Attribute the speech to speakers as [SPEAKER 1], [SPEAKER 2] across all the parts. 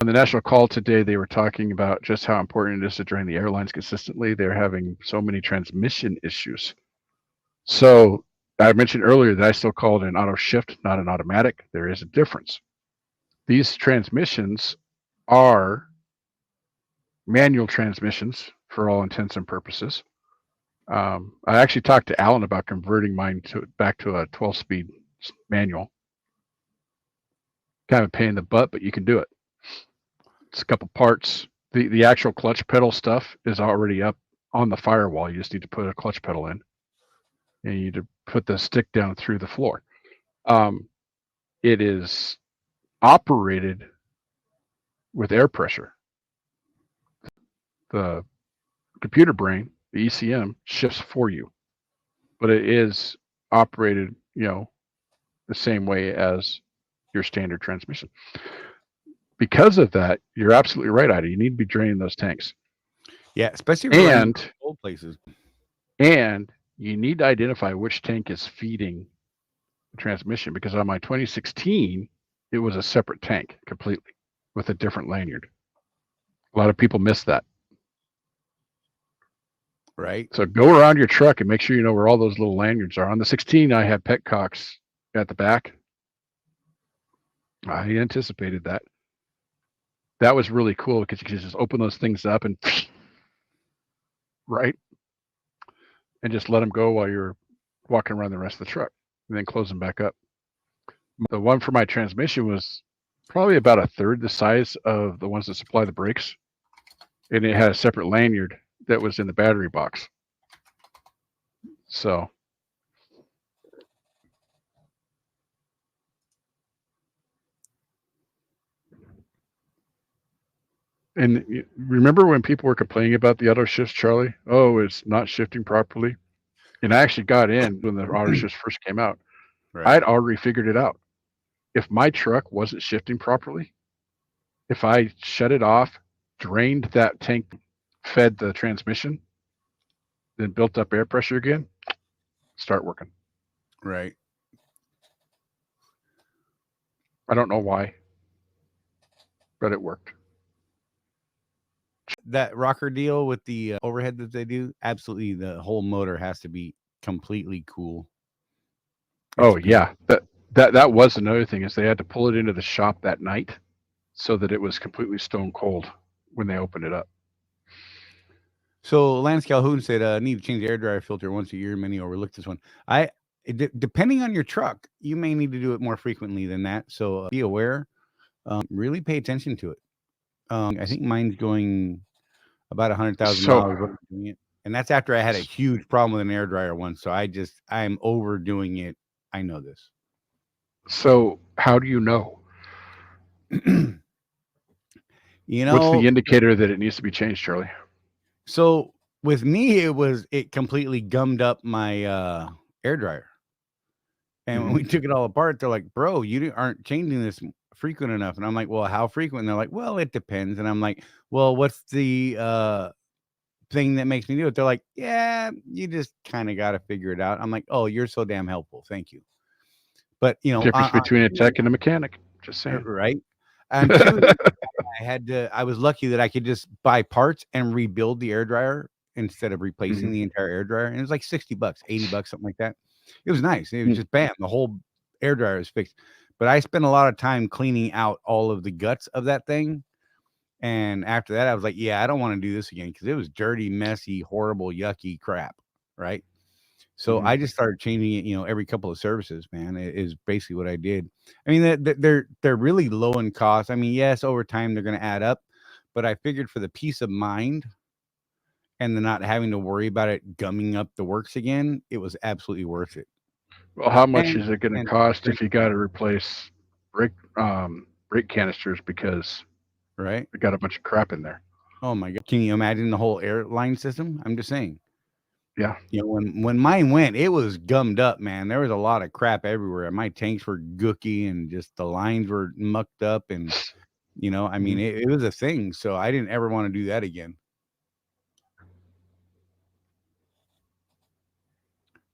[SPEAKER 1] On the national call today, they were talking about just how important it is to drain the airlines consistently. They're having so many transmission issues. So I mentioned earlier that I still call it an auto shift, not an automatic. There is a difference. These transmissions are manual transmissions for all intents and purposes. I actually talked to Alan about converting mine back to a 12-speed manual. Kind of a pain in the butt, but you can do it. It's a couple parts. The actual clutch pedal stuff is already up on the firewall. You just need to put a clutch pedal in, and you need to put the stick down through the floor. It is operated with air pressure. The computer brain, the ECM, shifts for you, but it is operated, the same way as your standard transmission. Because of that, you're absolutely right, Ida. You need to be draining those tanks.
[SPEAKER 2] Yeah, especially if you're running
[SPEAKER 1] And
[SPEAKER 2] old places.
[SPEAKER 1] and you need to identify which tank is feeding the transmission, because on my 2016, it was a separate tank completely with a different lanyard. A lot of people miss that.
[SPEAKER 2] Right.
[SPEAKER 1] So go around your truck and make sure you know where all those little lanyards are. On the 16, I had petcocks at the back. I anticipated that. That was really cool because you can just open those things up and right, and just let them go while you're walking around the rest of the truck, and then close them back up. The one for my transmission was probably about a third the size of the ones that supply the brakes, and it had a separate lanyard that was in the battery box. So and remember when people were complaining about the auto shifts, Charlie? Oh, it's not shifting properly. And I actually got in when the auto shifts first came out.
[SPEAKER 2] Right.
[SPEAKER 1] I'd already figured it out. If my truck wasn't shifting properly, if I shut it off, drained that tank, fed the transmission, then built up air pressure again, start working.
[SPEAKER 2] Right.
[SPEAKER 1] I don't know why, but it worked.
[SPEAKER 2] That rocker deal with the overhead that they do, absolutely, the whole motor has to be completely cool. It's
[SPEAKER 1] Oh
[SPEAKER 2] beautiful.
[SPEAKER 1] yeah, that was another thing, is they had to pull it into the shop that night so that it was completely stone cold when they opened it up.
[SPEAKER 2] So Lance Calhoun said, "Need to change the air dryer filter once a year." Many overlook this one. Depending on your truck, you may need to do it more frequently than that. So be aware. Really pay attention to it. I think mine's going about 100,000
[SPEAKER 1] So
[SPEAKER 2] miles doing it, and that's after I had a huge problem with an air dryer once. So I'm overdoing it. I know this.
[SPEAKER 1] so how do you know?
[SPEAKER 2] You
[SPEAKER 1] What's the
[SPEAKER 2] know,
[SPEAKER 1] indicator that it needs to be changed, Charlie?
[SPEAKER 2] so with me, it completely gummed up my air dryer. And when
[SPEAKER 1] Hmm.
[SPEAKER 2] we took it all apart, they're like, "Bro, aren't changing this frequent enough." And I'm like, "Well, how frequent?" And they're like, "Well, it depends." And I'm like, "Well, what's the thing that makes me do it?" They're like, "Yeah, you just kind of got to figure it out." I'm like, "Oh, you're so damn helpful, thank you." But
[SPEAKER 1] Difference between a tech and a mechanic. Just saying.
[SPEAKER 2] right? And two, I was lucky that I could just buy parts and rebuild the air dryer instead of replacing
[SPEAKER 1] Hmm.
[SPEAKER 2] the entire air dryer. And it was like $60, $80, something like that. It was nice. It was just bam, the whole air dryer is fixed. But I spent a lot of time cleaning out all of the guts of that thing. And after that, I was like, yeah, I don't want to do this again because it was dirty, messy, horrible, yucky crap. Right. So
[SPEAKER 1] Hmm.
[SPEAKER 2] I just started changing it, every couple of services, man. It is basically what I did. I mean, they're really low in cost. I mean, yes, over time they're going to add up, but I figured for the peace of mind and the not having to worry about it gumming up the works again, it was absolutely worth it.
[SPEAKER 1] Well, how much
[SPEAKER 2] And
[SPEAKER 1] is it going to
[SPEAKER 2] and
[SPEAKER 1] cost
[SPEAKER 2] great,
[SPEAKER 1] if you got to replace brake canisters because
[SPEAKER 2] right?
[SPEAKER 1] we got a bunch of crap in there?
[SPEAKER 2] Oh my god, can you imagine the whole airline system? I'm just saying.
[SPEAKER 1] Yeah.
[SPEAKER 2] When mine went, it was gummed up, man. There was a lot of crap everywhere. My tanks were gooky and just the lines were mucked up and I mean,
[SPEAKER 1] Hmm.
[SPEAKER 2] it was a thing. So I didn't ever want to do that again.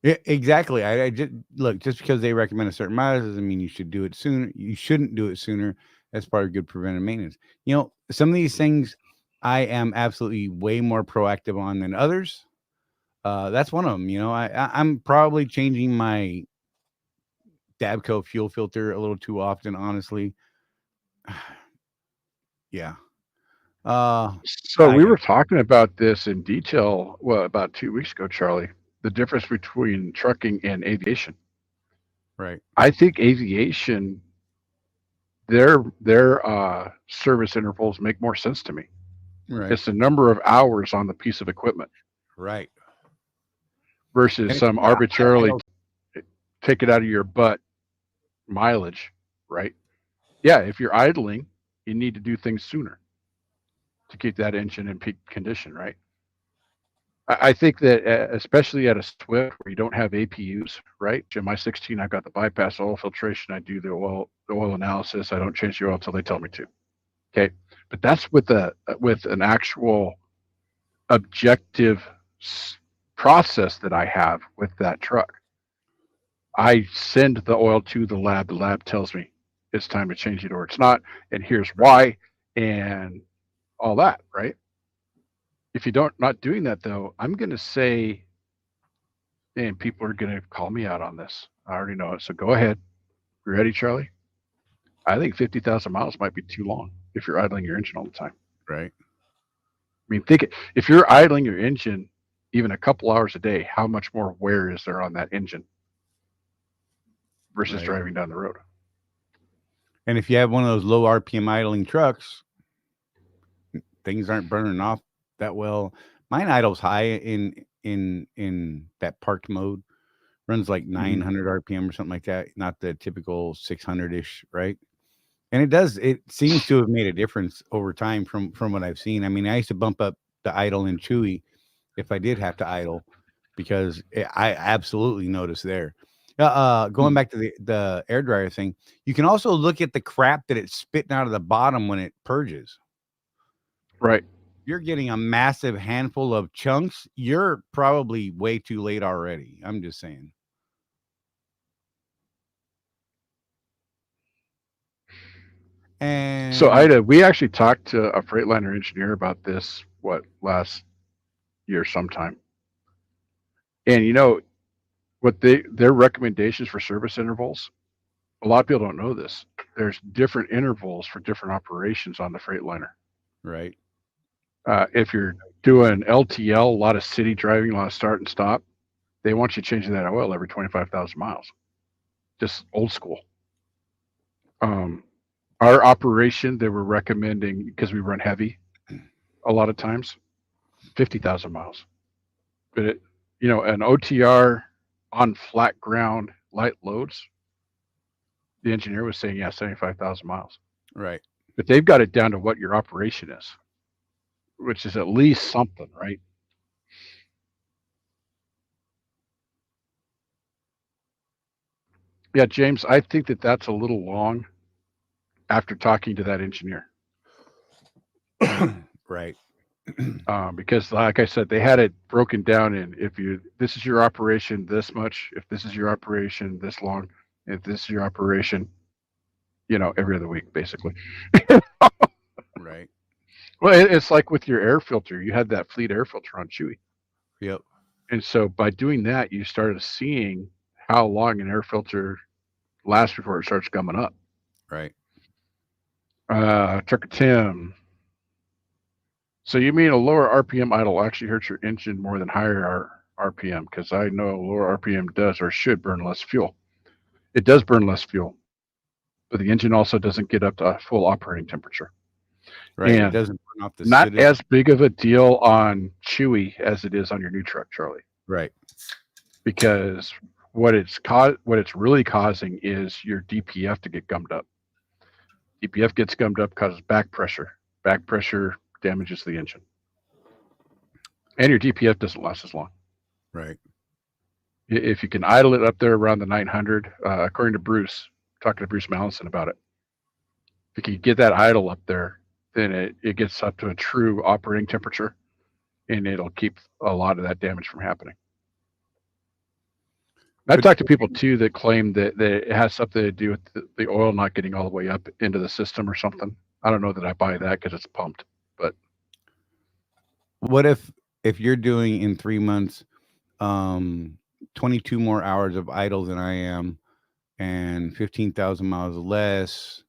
[SPEAKER 2] Yeah, exactly. I just look, just because they recommend a certain mileage doesn't mean you should do it sooner. You shouldn't do it sooner. That's part of good preventive maintenance. You know, some of these things I am absolutely way more proactive on than others. That's one of them. You know, I'm probably changing my Dabco fuel filter a little too often, honestly. Yeah.
[SPEAKER 1] So
[SPEAKER 2] I
[SPEAKER 1] we
[SPEAKER 2] got
[SPEAKER 1] were talking about this in detail, well, about 2 weeks ago, Charlie. The difference between trucking and aviation.
[SPEAKER 2] right,
[SPEAKER 1] I think aviation, their service intervals make more sense to me.
[SPEAKER 2] right,
[SPEAKER 1] It's the number of hours on the piece of equipment
[SPEAKER 2] right.
[SPEAKER 1] versus
[SPEAKER 2] And it's
[SPEAKER 1] some
[SPEAKER 2] more
[SPEAKER 1] arbitrarily
[SPEAKER 2] idle,
[SPEAKER 1] take it out of your butt mileage, right? Yeah, if you're idling, you need to do things sooner to keep that engine in peak condition, right? I think that especially at a Swift where you don't have APUs, right? In my 16, I've got the bypass oil filtration. I do the oil analysis. I don't change the oil until they tell me to. Okay, but that's with an actual objective process that I have with that truck. I send the oil to the lab. The lab tells me it's time to change it or it's not, and here's
[SPEAKER 2] right,
[SPEAKER 1] why, and all that, right? If you don't not doing that though, I'm going to say, and people are going to call me out on this. I already know it. So go ahead. You ready, Charlie? I think 50,000 miles might be too long if you're idling your engine all the time.
[SPEAKER 2] right,
[SPEAKER 1] I mean, think it, if you're idling your engine even a couple hours a day, how much more wear is there on that engine versus
[SPEAKER 2] right.
[SPEAKER 1] driving down the road?
[SPEAKER 2] And if you have one of those low RPM idling trucks, things aren't burning off that well. Mine idles high in that parked mode, runs like
[SPEAKER 1] Mm-hmm.
[SPEAKER 2] 900 RPM or something like that, not the typical 600-ish, right? And it seems to have made a difference over time from what I've seen. I mean, I used to bump up the idle and Chewy if I did have to idle because I absolutely noticed there. Going back to the air dryer thing, you can also look at the crap that it's spitting out of the bottom when it purges.
[SPEAKER 1] Right.
[SPEAKER 2] You're getting a massive handful of chunks. You're probably way too late already. I'm just saying.
[SPEAKER 1] So
[SPEAKER 2] And
[SPEAKER 1] Ida, we actually talked to a Freightliner engineer about this, what, last year sometime. And what their recommendations for service intervals, a lot of people don't know this. There's different intervals for different operations on the Freightliner.
[SPEAKER 2] right,
[SPEAKER 1] If you're doing LTL, a lot of city driving, a lot of start and stop, they want you changing that oil every 25,000 miles. Just old school. Um, our operation, they were recommending, because we run heavy a lot of times, 50,000 miles. But an OTR on flat ground, light loads, the engineer was saying, yeah, 75,000 miles.
[SPEAKER 2] right.
[SPEAKER 1] But they've got it down to what your operation is, which is at least something, right? Yeah, James, I think that that's a little long after talking to that engineer.
[SPEAKER 2] Right.
[SPEAKER 1] Because, like I said, they had it broken down in if you this is your operation this much, if this is your operation this long, if this is your operation, every other week, basically.
[SPEAKER 2] Right.
[SPEAKER 1] Well, it's like with your air filter. You had that fleet air filter on Chewy.
[SPEAKER 2] Yep.
[SPEAKER 1] And so by doing that, you started seeing how long an air filter lasts before it starts gumming up.
[SPEAKER 2] Right.
[SPEAKER 1] Trucker Tim. So you mean a lower RPM idle actually hurts your engine more than higher RPM? Because I know lower RPM does or should burn less fuel. It does burn less fuel, but the engine also doesn't get up to full operating temperature.
[SPEAKER 2] Right. It
[SPEAKER 1] And
[SPEAKER 2] doesn't burn off the
[SPEAKER 1] not
[SPEAKER 2] soot.
[SPEAKER 1] as big of a deal on Chewy as it is on your new truck, Charlie.
[SPEAKER 2] Right.
[SPEAKER 1] Because what it's really causing is your DPF to get gummed up. DPF gets gummed up, causes back pressure. Back pressure damages the engine, and your DPF doesn't last as long.
[SPEAKER 2] Right.
[SPEAKER 1] If you can idle it up there around the 900, according to Bruce, talking to Bruce Mallinson about it, if you can get that idle up there, then it gets up to a true operating temperature, and it'll keep a lot of that damage from happening. I've
[SPEAKER 2] But
[SPEAKER 1] talked to people too that claim that it has something to do with the oil not getting all the way up into the system or something. I don't know that I buy that because it's pumped, but
[SPEAKER 2] what if you're doing in 3 months, um, 22 more hours of idle than I am, and 15,000 miles less,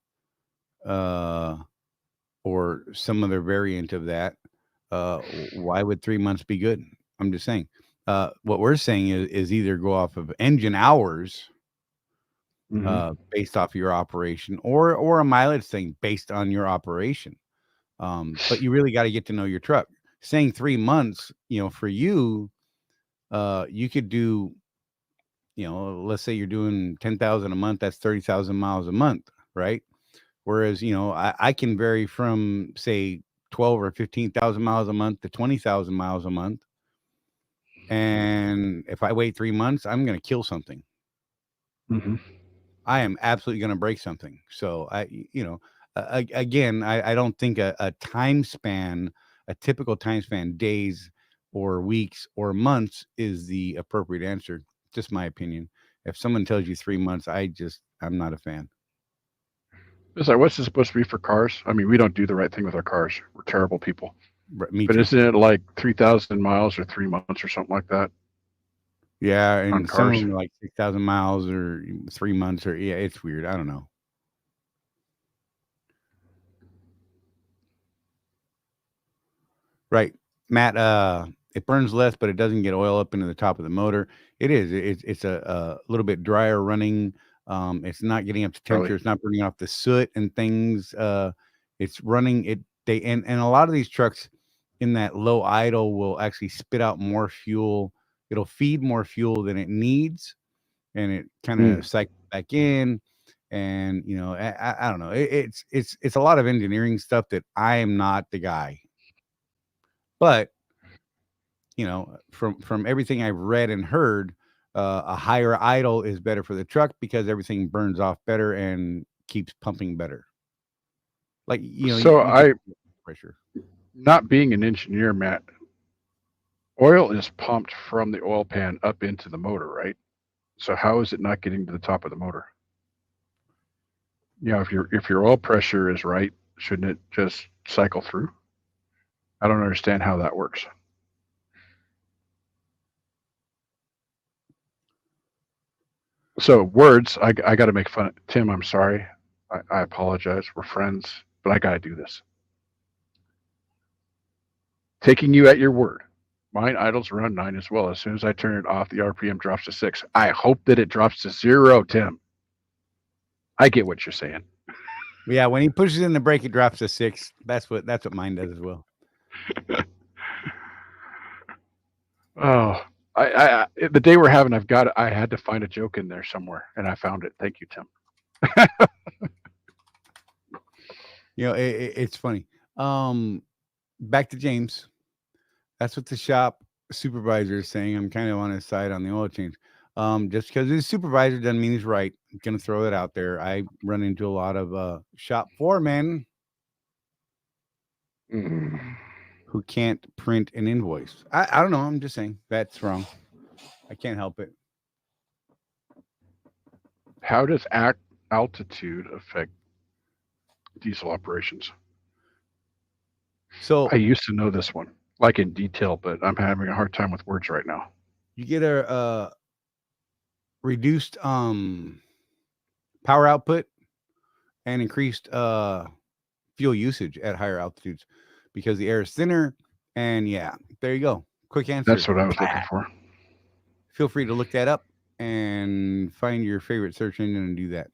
[SPEAKER 2] uh, or some other variant of that, why would 3 months be good? I'm just saying. What we're saying is either go off of engine hours,
[SPEAKER 1] mm-hmm.
[SPEAKER 2] based off your operation, or a mileage thing based on your operation. But you really got to get to know your truck. Saying 3 months, for you, you could do, let's say you're doing 10,000 a month. That's 30,000 miles a month, right? Whereas, I can vary from, say, 12 or 15,000 miles a month to 20,000 miles a month. And if I wait 3 months, I'm going to kill something.
[SPEAKER 1] Mm-hmm.
[SPEAKER 2] I am absolutely going to break something. So again, I don't think a time span, a typical time span, days or weeks or months, is the appropriate answer. Just my opinion. If someone tells you 3 months, I'm not a fan.
[SPEAKER 1] It's like, what's this supposed to be for cars? I mean, we don't do the right thing with our cars. We're terrible people.
[SPEAKER 2] Me
[SPEAKER 1] But
[SPEAKER 2] too.
[SPEAKER 1] isn't it like 3,000 miles or 3 months or something like that
[SPEAKER 2] Yeah,
[SPEAKER 1] on
[SPEAKER 2] and some of
[SPEAKER 1] cars?
[SPEAKER 2] them are like 6,000 miles or 3 months, or yeah, it's weird. I don't know. Right, Matt. It burns less, but it doesn't get oil up into the top of the motor. It is. It's a little bit drier running. It's not getting up to temperature.
[SPEAKER 1] Really?
[SPEAKER 2] It's not burning off the soot and things. It's running. And a lot of these trucks in that low idle will actually spit out more fuel. It'll feed more fuel than it needs, and it kind
[SPEAKER 1] Mm.
[SPEAKER 2] of cycles back in. And I don't know. It's a lot of engineering stuff that I am not the guy, but from everything I've read and heard, a higher idle is better for the truck because everything burns off better and keeps pumping better. Like
[SPEAKER 1] So
[SPEAKER 2] you can
[SPEAKER 1] I,
[SPEAKER 2] pressure.
[SPEAKER 1] not being an engineer, Matt, oil is pumped from the oil pan up into the motor, right? So how is it not getting to the top of the motor? If your oil pressure is right, shouldn't it just cycle through? I don't understand how that works. So words, I got to make fun of Tim. I'm sorry. I apologize. We're friends, but I got to do this. Taking you at your word. Mine idles around 9 as well. As soon as I turn it off, the RPM drops to 6. I hope that it drops to 0, Tim. I get what you're saying.
[SPEAKER 2] Yeah, when he pushes in the brake, it drops to 6. That's what mine does as well.
[SPEAKER 1] Oh, the day we're having, I had to find a joke in there somewhere, and I found it. Thank you, Tim.
[SPEAKER 2] It's funny. Back to James. That's what the shop supervisor is saying. I'm kind of on his side on the oil change. Just because he's supervisor doesn't mean he's right. I'm gonna throw that out there. I run into a lot of shop foremen
[SPEAKER 1] Mm.
[SPEAKER 2] who can't print an invoice. I don't know. I'm just saying that's wrong. I can't help it.
[SPEAKER 1] How does altitude affect diesel operations?
[SPEAKER 2] So
[SPEAKER 1] I used to know this one, like in detail, but I'm having a hard time with words right now.
[SPEAKER 2] you get a reduced power output and increased fuel usage at higher altitudes because the air is thinner. And yeah, there you go. Quick
[SPEAKER 1] That's
[SPEAKER 2] answer.
[SPEAKER 1] what I was looking for.
[SPEAKER 2] Feel free to look that up and find your favorite search engine and do that.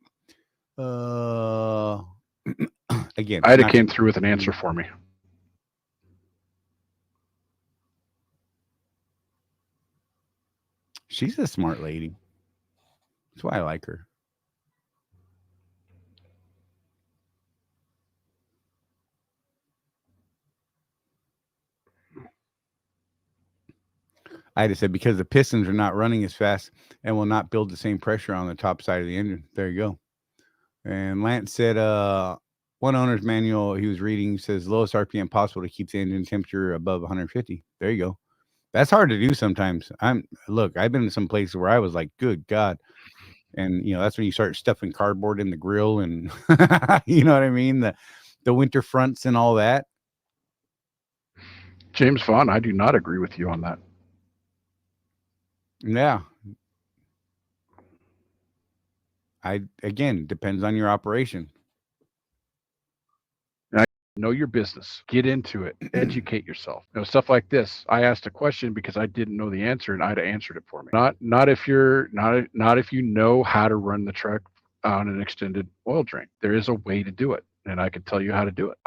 [SPEAKER 2] Again,
[SPEAKER 1] Ida
[SPEAKER 2] not to
[SPEAKER 1] came through with an answer for me.
[SPEAKER 2] she's a smart lady. That's why I like her. I just said because the pistons are not running as fast and will not build the same pressure on the top side of the engine. There you go. And Lance said, one owner's manual he was reading says lowest RPM possible to keep the engine temperature above 150. There you go. That's hard to do sometimes. I've been in some places where I was like, good God. And that's when you start stuffing cardboard in the grill and you know what I mean? The winter fronts and all that.
[SPEAKER 1] James Vaughn, I do not agree with you on that.
[SPEAKER 2] Yeah. Again, depends on your operation.
[SPEAKER 1] Know your business, get into it, educate yourself. Stuff like this. I asked a question because I didn't know the answer, and Ida answered it for me. Not if you're not if you know how to run the truck on an extended oil drain. There is a way to do it, and I can tell you how to do it.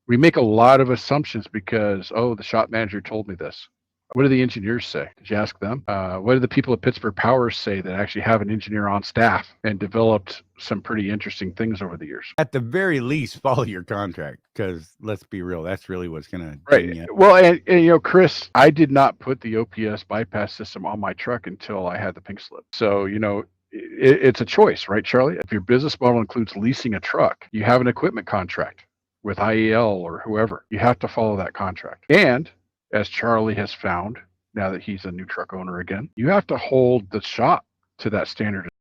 [SPEAKER 1] We make a lot of assumptions because the shop manager told me this. What do the engineers say? Did you ask them? What do the people at Pittsburgh Power say that actually have an engineer on staff and developed some pretty interesting things over the years?
[SPEAKER 2] At the very least, follow your contract, because let's be real, that's really what's going to
[SPEAKER 1] Right.
[SPEAKER 2] ding you.
[SPEAKER 1] Well, and Chris, I did not put the OPS bypass system on my truck until I had the pink slip. So, it's a choice, right, Charlie? If your business model includes leasing a truck, you have an equipment contract with IEL or whoever. You have to follow that contract. And as Charlie has found, now that he's a new truck owner again, you have to hold the shop to that standard